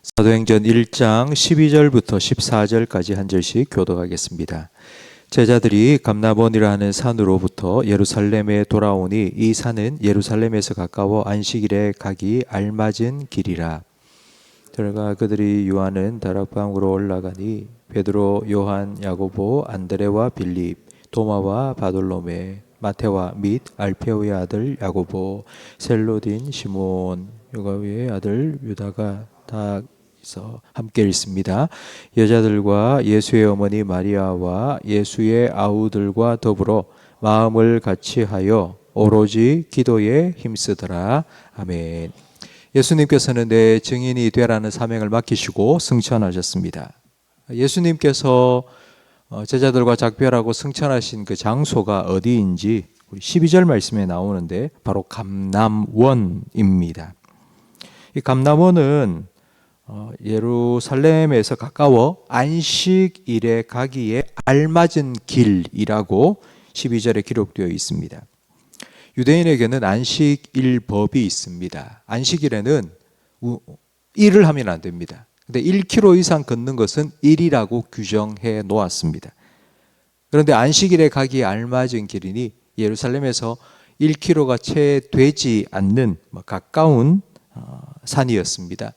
사도행전 1장 12절부터 14절까지 한 절씩 교독하겠습니다. 제자들이 감나몬이라 하는 산으로부터 예루살렘에 돌아오니 이 산은 예루살렘에서 가까워 안식일에 가기 알맞은 길이라. 들어가 그들이 유하는 다락방으로 올라가니 베드로, 요한, 야고보, 안드레와 빌립, 도마와 바돌로메, 마테와 및 알페오의 아들 야고보, 셀로딘, 시몬, 요가위의 아들 유다가 다 함께 읽습니다. 여자들과 예수의 어머니 마리아와 예수의 아우들과 더불어 마음을 같이하여 오로지 기도에 힘쓰더라. 아멘. 예수님께서는 내 증인이 되라는 사명을 맡기시고 승천하셨습니다. 예수님께서 제자들과 작별하고 승천하신 그 장소가 어디인지 12절 말씀에 나오는데 바로 감남원입니다. 이 감남원은 예루살렘에서 가까워 안식일에 가기에 알맞은 길이라고 12절에 기록되어 있습니다. 유대인에게는 안식일법이 있습니다. 안식일에는 일을 하면 안 됩니다. 근데 1km 이상 걷는 것은 일이라고 규정해 놓았습니다. 그런데 안식일에 가기에 알맞은 길이니 예루살렘에서 1km가 채 되지 않는 가까운 산이었습니다.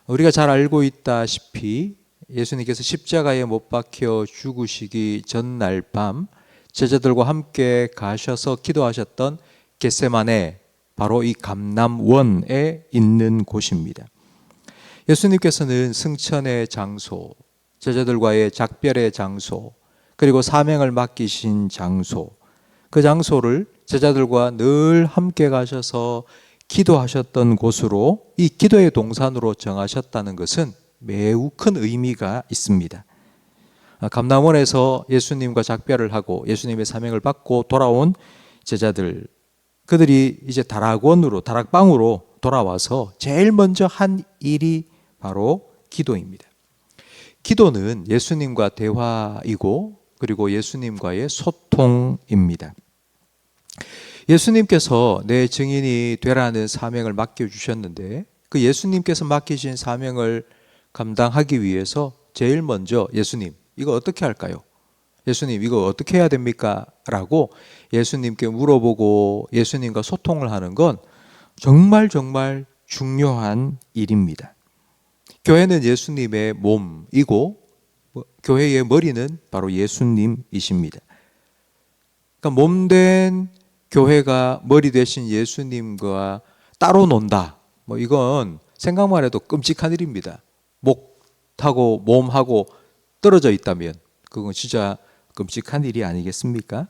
우리가 잘 알고 있다시피 예수님께서 십자가에 못 박혀 죽으시기 전날 밤 제자들과 함께 가셔서 기도하셨던 겟세마네, 바로 이 감남원에 있는 곳입니다. 예수님께서는 승천의 장소, 제자들과의 작별의 장소, 그리고 사명을 맡기신 장소, 그 장소를 제자들과 늘 함께 가셔서 기도하셨던 곳으로, 이 기도의 동산으로 정하셨다는 것은 매우 큰 의미가 있습니다. 감남원에서 예수님과 작별을 하고 예수님의 사명을 받고 돌아온 제자들, 그들이 이제 다락방으로 돌아와서 제일 먼저 한 일이 바로 기도입니다. 기도는 예수님과 대화이고 그리고 예수님과의 소통입니다. 예수님께서 내 증인이 되라는 사명을 맡겨주셨는데 그 예수님께서 맡기신 사명을 감당하기 위해서 제일 먼저 예수님, 이거 어떻게 할까요? 예수님, 이거 어떻게 해야 됩니까? 라고 예수님께 물어보고 예수님과 소통을 하는 건 정말 중요한 일입니다. 교회는 예수님의 몸이고 교회의 머리는 바로 예수님이십니다. 그러니까 몸된 교회가 머리 되신 예수님과 따로 논다, 이건 생각만 해도 끔찍한 일입니다. 목하고 몸하고 떨어져 있다면 그건 진짜 끔찍한 일이 아니겠습니까?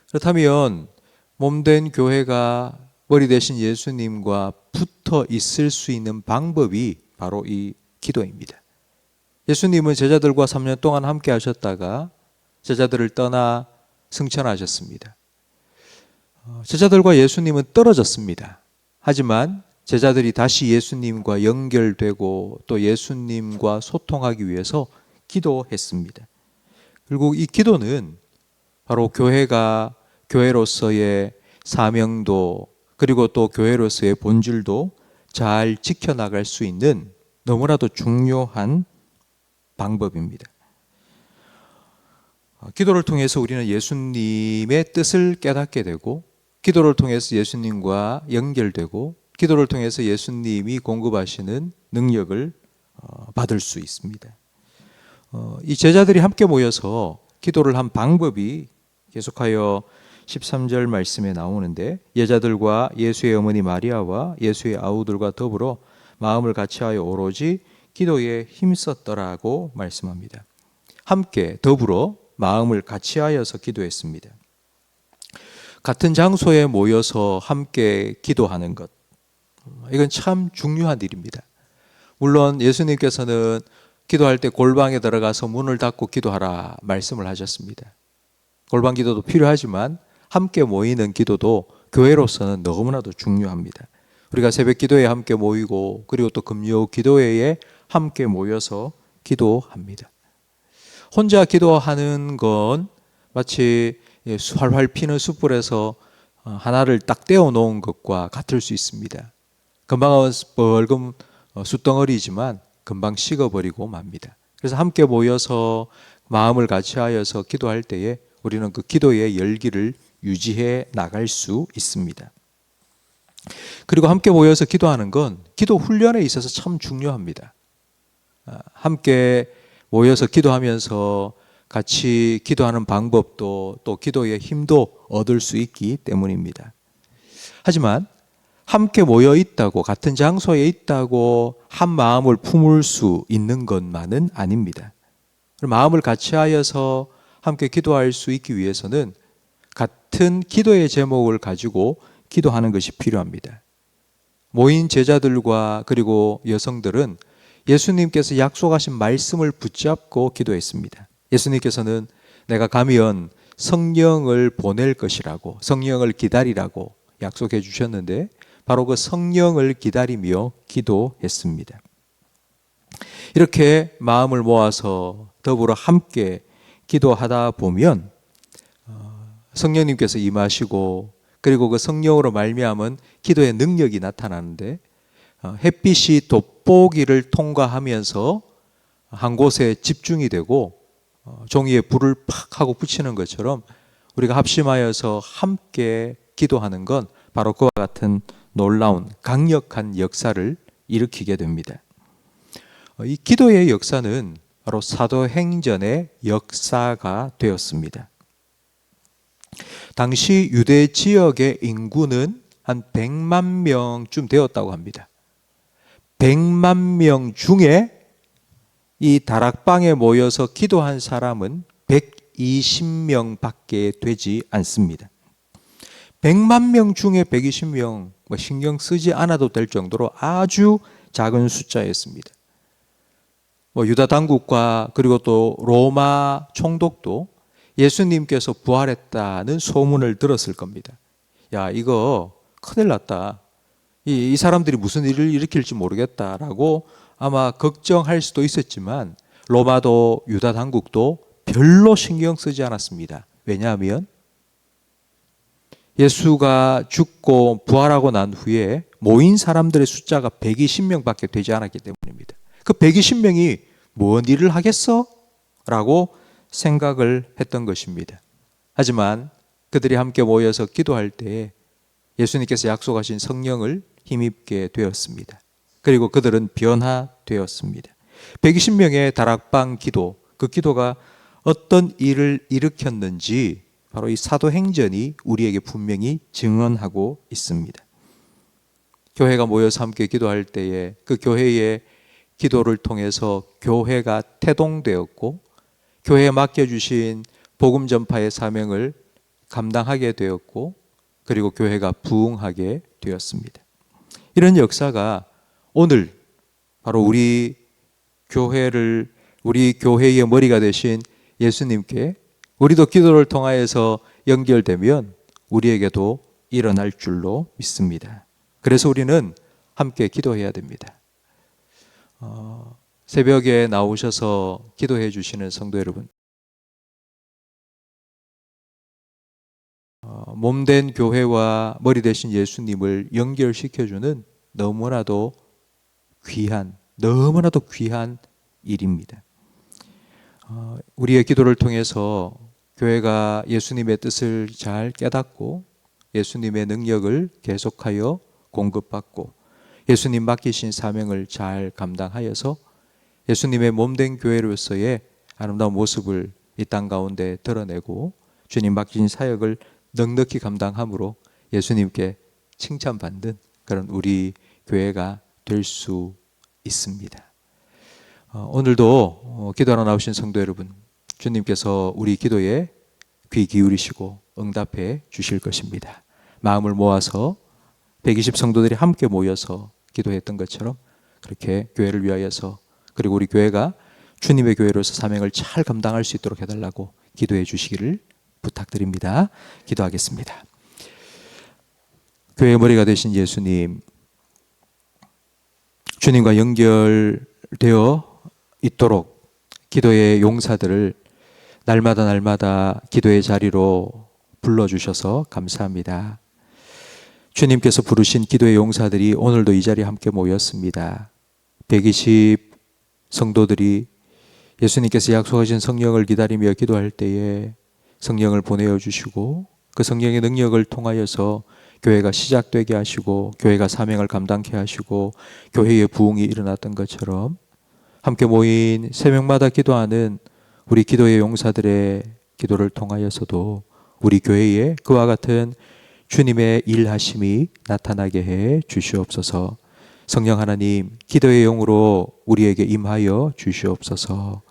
그렇다면 몸된 교회가 머리 되신 예수님과 붙어 있을 수 있는 방법이 바로 이 기도입니다. 예수님은 제자들과 3년 동안 함께 하셨다가 제자들을 떠나 승천하셨습니다. 제자들과 예수님은 떨어졌습니다. 하지만 제자들이 다시 예수님과 연결되고 또 예수님과 소통하기 위해서 기도했습니다. 그리고 이 기도는 바로 교회가 교회로서의 사명도 그리고 또 교회로서의 본질도 잘 지켜나갈 수 있는 너무나도 중요한 방법입니다. 기도를 통해서 우리는 예수님의 뜻을 깨닫게 되고, 기도를 통해서 예수님과 연결되고, 기도를 통해서 예수님이 공급하시는 능력을 받을 수 있습니다. 이 제자들이 함께 모여서 기도를 한 방법이 계속하여 13절 말씀에 나오는데, 여자들과 예수의 어머니 마리아와 예수의 아우들과 더불어 마음을 같이하여 오로지 기도에 힘썼더라고 말씀합니다. 함께 더불어 마음을 같이하여서 기도했습니다. 같은 장소에 모여서 함께 기도하는 것, 이건 참 중요한 일입니다. 물론 예수님께서는 기도할 때 골방에 들어가서 문을 닫고 기도하라 말씀을 하셨습니다. 골방 기도도 필요하지만 함께 모이는 기도도 교회로서는 너무나도 중요합니다. 우리가 새벽 기도회에 함께 모이고 그리고 또 금요 기도회에 함께 모여서 기도합니다. 혼자 기도하는 건 마치 활활 피는 숯불에서 하나를 딱 떼어 놓은 것과 같을 수 있습니다. 금방 벌금 숯덩어리지만 금방 식어버리고 맙니다. 그래서 함께 모여서 마음을 같이하여서 기도할 때에 우리는 그 기도의 열기를 유지해 나갈 수 있습니다. 그리고 함께 모여서 기도하는 건 기도 훈련에 있어서 참 중요합니다. 함께 모여서 기도하면서 같이 기도하는 방법도 또 기도의 힘도 얻을 수 있기 때문입니다. 하지만 함께 모여 있다고, 같은 장소에 있다고 한 마음을 품을 수 있는 것만은 아닙니다. 마음을 같이 하여서 함께 기도할 수 있기 위해서는 같은 기도의 제목을 가지고 기도하는 것이 필요합니다. 모인 제자들과 그리고 여성들은 예수님께서 약속하신 말씀을 붙잡고 기도했습니다. 예수님께서는 내가 가면 성령을 보낼 것이라고, 성령을 기다리라고 약속해 주셨는데 바로 그 성령을 기다리며 기도했습니다. 이렇게 마음을 모아서 더불어 함께 기도하다 보면 성령님께서 임하시고 그리고 그 성령으로 말미암은 기도의 능력이 나타나는데 햇빛이 돋보기를 통과하면서 한 곳에 집중이 되고 종이에 불을 팍 하고 붙이는 것처럼 우리가 합심하여서 함께 기도하는 건 바로 그와 같은 놀라운 강력한 역사를 일으키게 됩니다. 이 기도의 역사는 바로 사도행전의 역사가 되었습니다. 당시 유대 지역의 인구는 한 100만 명쯤 되었다고 합니다. 100만 명 중에 이 다락방에 모여서 기도한 사람은 120명밖에 되지 않습니다. 100만 명 중에 120명, 신경 쓰지 않아도 될 정도로 아주 작은 숫자였습니다. 유다 당국과 그리고 또 로마 총독도 예수님께서 부활했다는 소문을 들었을 겁니다. 야, 이거 큰일 났다. 이 사람들이 무슨 일을 일으킬지 모르겠다라고 아마 걱정할 수도 있었지만 로마도 유다 당국도 별로 신경 쓰지 않았습니다. 왜냐하면 예수가 죽고 부활하고 난 후에 모인 사람들의 숫자가 120명밖에 되지 않았기 때문입니다. 그 120명이 뭔 일을 하겠어? 라고 생각을 했던 것입니다. 하지만 그들이 함께 모여서 기도할 때 예수님께서 약속하신 성령을 힘입게 되었습니다. 그리고 그들은 변화되었습니다. 120명의 다락방 기도, 그 기도가 어떤 일을 일으켰는지 바로 이 사도행전이 우리에게 분명히 증언하고 있습니다. 교회가 모여서 함께 기도할 때에 그 교회의 기도를 통해서 교회가 태동되었고 교회에 맡겨주신 복음 전파의 사명을 감당하게 되었고 그리고 교회가 부흥하게 되었습니다. 이런 역사가 오늘 바로 우리 교회의 머리가 되신 예수님께 우리도 기도를 통하여서 연결되면 우리에게도 일어날 줄로 믿습니다. 그래서 우리는 함께 기도해야 됩니다. 새벽에 나오셔서 기도해 주시는 성도 여러분, 몸된 교회와 머리 되신 예수님을 연결시켜주는 너무나도 귀한 일입니다. 우리의 기도를 통해서 교회가 예수님의 뜻을 잘 깨닫고 예수님의 능력을 계속하여 공급받고 예수님 맡기신 사명을 잘 감당하여서 예수님의 몸된 교회로서의 아름다운 모습을 이 땅 가운데 드러내고 주님 맡기신 사역을 넉넉히 감당함으로 예수님께 칭찬받는 그런 우리 교회가 될 수 있습니다. 오늘도 기도하러 나오신 성도 여러분, 주님께서 우리 기도에 귀 기울이시고 응답해 주실 것입니다. 마음을 모아서 120 성도들이 함께 모여서 기도했던 것처럼 그렇게 교회를 위하여서 그리고 우리 교회가 주님의 교회로서 사명을 잘 감당할 수 있도록 해달라고 기도해 주시기를 부탁드립니다. 기도하겠습니다. 교회의 머리가 되신 예수님, 주님과 연결되어 있도록 기도의 용사들을 날마다 기도의 자리로 불러주셔서 감사합니다. 주님께서 부르신 기도의 용사들이 오늘도 이 자리에 함께 모였습니다. 120 성도들이 예수님께서 약속하신 성령을 기다리며 기도할 때에 성령을 보내어 주시고 그 성령의 능력을 통하여서 교회가 시작되게 하시고 교회가 사명을 감당케 하시고 교회의 부흥이 일어났던 것처럼 함께 모인 새벽마다 기도하는 우리 기도의 용사들의 기도를 통하여서도 우리 교회에 그와 같은 주님의 일하심이 나타나게 해 주시옵소서. 성령 하나님, 기도의 영으로 우리에게 임하여 주시옵소서.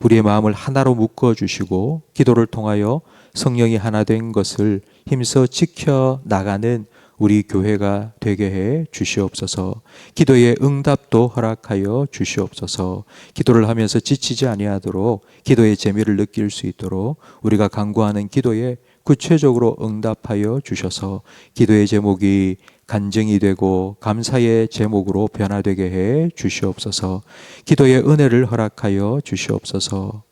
우리의 마음을 하나로 묶어 주시고 기도를 통하여 성령이 하나 된 것을 힘써 지켜 나가는 우리 교회가 되게 해 주시옵소서. 기도의 응답도 허락하여 주시옵소서. 기도를 하면서 지치지 아니하도록 기도의 재미를 느낄 수 있도록 우리가 간구하는 기도에 구체적으로 응답하여 주셔서 기도의 제목이 간증이 되고 감사의 제목으로 변화되게 해 주시옵소서. 기도의 은혜를 허락하여 주시옵소서.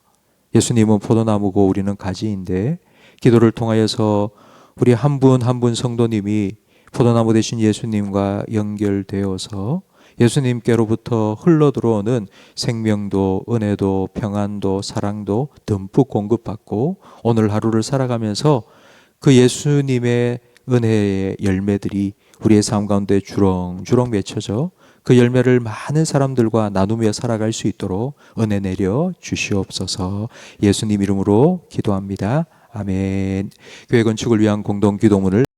예수님은 포도나무고 우리는 가지인데 기도를 통하여서 우리 한 분 한 분 성도님이 포도나무 되신 예수님과 연결되어서 예수님께로부터 흘러들어오는 생명도 은혜도 평안도 사랑도 듬뿍 공급받고 오늘 하루를 살아가면서 그 예수님의 은혜의 열매들이 우리의 삶 가운데 주렁주렁 맺혀져 그 열매를 많은 사람들과 나누며 살아갈 수 있도록 은혜 내려 주시옵소서. 예수님 이름으로 기도합니다. 아멘. 교회 건축을 위한 공동 기도문을